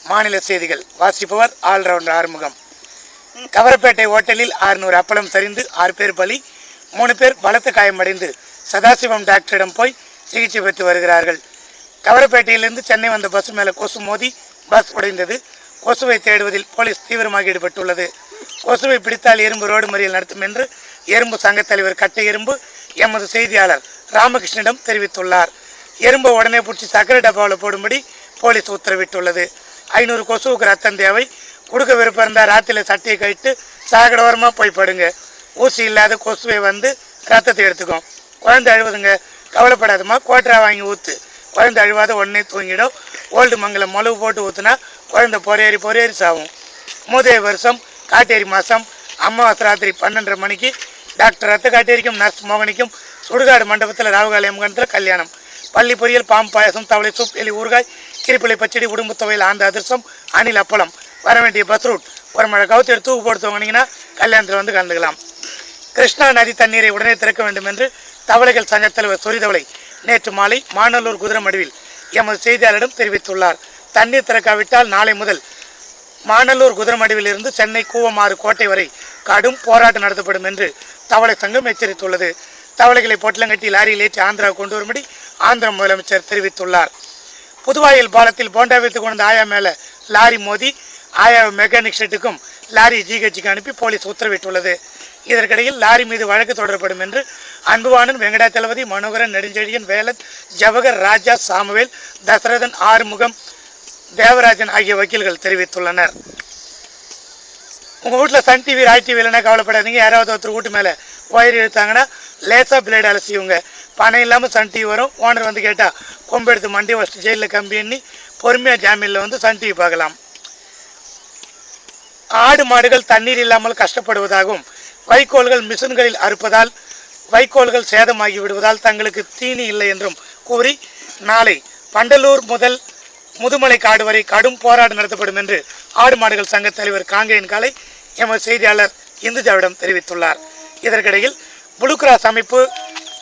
மாநில செய்திகள் வாசிப்பவர் ஆல்ரவுண்டர் ஆறுமுகம். கவரப்பேட்டை ஓட்டலில் 600 அப்பளம் சரிந்து 6 பேர் பலி, 3 பேர் பலத்த காயமடைந்து சதாசிவம் டாக்டரிடம் போய் சிகிச்சை பெற்று வருகிறார்கள். கவரப்பேட்டையிலிருந்து சென்னை வந்த பஸ் மேலே கொசு மோதி பஸ் உடைந்தது. கொசுவை தேடுவதில் போலீஸ் தீவிரமாக ஈடுபட்டுள்ளது. கொசுவை பிடித்தால் எறும்பு ரோடு மறியல் நடத்தும் என்று எறும்பு சங்கத் தலைவர் கட்டை எறும்பு எமது செய்தியாளர் ராமகிருஷ்ணனிடம் தெரிவித்துள்ளார். எறும்பை உடனே பிடிச்சி சக்கரை டப்பாவில் போடும்படி போலீஸ் உத்தரவிட்டுள்ளது. 500 கொசுவுக்கு ரத்தம் தேவை. கொடுக்க விருப்பம் இருந்தால் ராத்திரியில் சட்டையை கழித்து சாகடோரமாக போய் படுங்க. ஊசி இல்லாத கொசுவை வந்து ரத்தத்தை எடுத்துக்கும். குழந்தை அழுவுதுங்க, கவலைப்படாதமா, கோட்டரா வாங்கி ஊற்று. குழந்தை அழுவாத உடனே தூங்கிடும். ஓல்டு மங்கலம் மொளவு போட்டு ஊற்றுனா குழந்தை பொறையேறி சாவும். மூதேவி வருஷம் காட்டேரி மாதம் அமாவாசை ராத்திரி 12:30 மணிக்கு டாக்டர் ரத்த காட்டேரிக்கும் நர்ஸ் மோகனிக்கும் சுடுகாடு மண்டபத்தில் ராவுகாலி அம்மகண்டத்தில் கல்யாணம். பள்ளி பொரியல், பாம்பு பாயசம், தவளை சூப், எலி ஊறுகாய், கிரிப்பிள்ளை பச்சடி, உடும்பு துவையில், ஆந்த அதிர்சம், அணில் அப்பளம். வர வேண்டிய பஸ் ரூட் ஒரு மழை கவுத்து எடுத்து தூக்கு போட்டு தூங்கினீங்கன்னா கல்யாணத்தில் வந்து கலந்துக்கலாம். கிருஷ்ணா நதி தண்ணீரை உடனே திறக்க வேண்டும் என்று தவளைகள் சங்க தலைவர் சொரிதவளை நேற்று மாலை மாநல்லூர் குதிரமடுவில் எமது செய்தியாளரிடம் தெரிவித்துள்ளார். தண்ணீர் திறக்காவிட்டால் நாளை முதல் மாநல்லூர் குதிரமடுவில் இருந்து சென்னை கூவமாறு கோட்டை வரை கடும் போராட்டம் நடத்தப்படும் என்று தவளை சங்கம் எச்சரித்துள்ளது. தவளைகளை பொட்டலங்கட்டி லாரியில் ஏற்றி ஆந்திரா கொண்டு வரும்படி ஆந்திர முதலமைச்சர் தெரிவித்துள்ளார். புதுவாயில் பாலத்தில் போண்டா வைத்து கொண்ட ஆயா மேலே லாரி மோதி ஆயா மெக்கானிக் ஷெட்டுக்கும் லாரி ஜிஹெச்சுக்கு அனுப்பி போலீஸ் உத்தரவிட்டுள்ளது. இதற்கிடையில் லாரி மீது வழக்கு தொடரப்படும் என்று அன்புவாணன், வெங்கடாச்சலபதி, மனோகரன், நெடுஞ்செழியன், வேலன், ஜவஹர், ராஜா, சாமுவேல், தசரதன், ஆறுமுகம், தேவராஜன் ஆகிய வக்கீல்கள் தெரிவித்துள்ளனர். உங்கள் வீட்டில் சன் டிவி, ராய் டிவி இல்லைன்னா கவலைப்படாதீங்க. யாராவது ஒருத்தர் வீட்டு மேலே ஒயர் இழுத்தாங்கன்னா லேசாக பிளேட் அலசிவுங்க. பணம் இல்லாமல் சன் டிவி வரும். ஓனர் வந்து கேட்டால் கொம்பு எடுத்து மண்டி வச்சுட்டு ஜெயிலில் கம்பி எண்ணி பொறுமையாக ஜாமீனில் வந்து சன் டிவி பார்க்கலாம். ஆடு மாடுகள் தண்ணீர் இல்லாமல் கஷ்டப்படுவதாகவும் வைக்கோல்கள் மிஷின்களில் அறுப்பதால் வைக்கோல்கள் சேதமாகி விடுவதால் தங்களுக்கு தீனி இல்லை என்றும் கூறி நாளை பண்டலூர் முதல் முதுமலை காடு வரை கடும் போராட்டம் நடத்தப்படும் என்று ஆடு மாடுகள் சங்க தலைவர் காங்கேயன் காலை எமது செய்தியாளர் இந்துஜாவிடம் தெரிவித்துள்ளார். இதற்கிடையில் ப்ளூ கிராஸ் அமைப்பு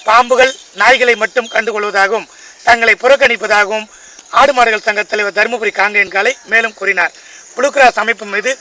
பாம்புகள், நாய்களை மட்டும் கண்டுகொள்வதாகவும் தங்களை புறக்கணிப்பதாகவும் ஆடு மாடுகள் சங்க தலைவர் தருமபுரி காங்கேயன் காலை மேலும் கூறினார். ப்ளூ கிராஸ் அமைப்பு மீது